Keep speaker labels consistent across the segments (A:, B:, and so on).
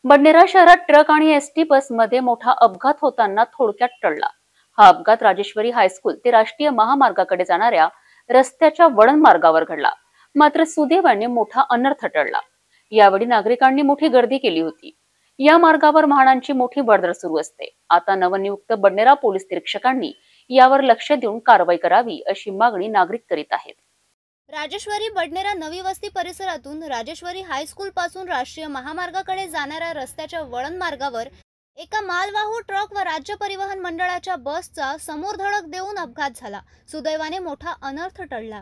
A: बडनेरा शहरात ट्रक आणि एसटी बसमध्ये मोठा अपघात होताना थोडक्यात टळला। हा अपघात राजेश्वरी हायस्कूल ते राष्ट्रीय महामार्गाकडे जाणाऱ्या रस्त्याच्या वळण मार्गावर घडला। मात्र सुदैवाने मोठा अनर्थ टळला। यावेळी नागरिकांनी मोठी गर्दी केली होती। या मार्गावर वाहनांची मोठी वर्दळ सुरू असते। आता नवनियुक्त बडनेरा पोलीस निरीक्षकांनी यावर लक्ष देऊन कारवाई करावी अशी मागणी नागरिक करीत आहेत।
B: राजेश्वरी बडनेरा नवी वस्ती परिसरातून राजेश्वरी हायस्कूल पासून राष्ट्रीय महामार्गाकडे जाणाऱ्या रस्त्याच्या वळण मार्गावर एका मालवाहू ट्रक व राज्य परिवहन मंडळाच्या बसचा समोर धडक देऊन अपघात झाला। सुदैवाने मोठा अनर्थ टळला।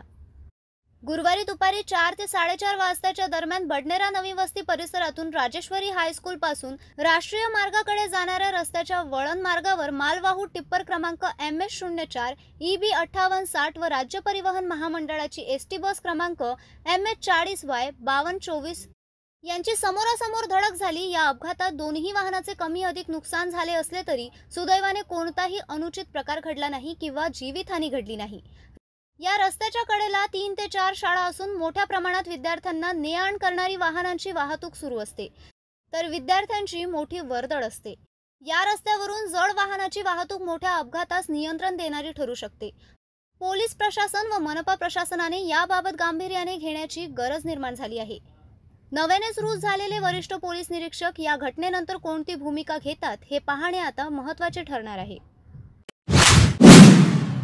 B: गुरुवारी दुपारी 4 ते 4:30 वाजताच्या दरम्यान बडनेरा नवी वस्ती परिसरातून राजेश्वरी हायस्कूल पासून राष्ट्रीय मार्गाकडे जाणाऱ्या रस्त्याच्या वळण मार्गावर मालवाहू टिप्पर क्रमांक MS04 EB 5860 व राज्य परिवहन महामंडळाची एसटी बस क्रमांक MH40Y 5224 यांची समोरासमोर धडक झाली। या अपघातात दोन्ही वाहनाचे कमी अधिक नुकसान झाले असले तरी सुदैवाने कोणताही अनुचित प्रकार घडला नाही किंवा जीवितहानी घडली नाही। या रस्त्याच्या कडेला 3 ते 4 शाळा असून मोठ्या प्रमाणात विद्यार्थ्यांना ने-आण करणारी वाहनांची वाहतूक सुरू असते, तर विद्यार्थ्यांची मोठी वर्दळ असते। या रस्त्यावरून जड वाहनाची वाहतूक मोठ्या अपघातास नियंत्रण देणारी ठरू शकते। पोलीस प्रशासन व मनपा प्रशासनाने याबाबत गांभीर्याने घेण्याची गरज निर्माण झाली आहे। नव्यानेच रुजू झालेले वरिष्ठ पोलीस निरीक्षक या घटनेनंतर कोणती भूमिका घेतात हे पाहणे आता महत्त्वाचे ठरणार आहे।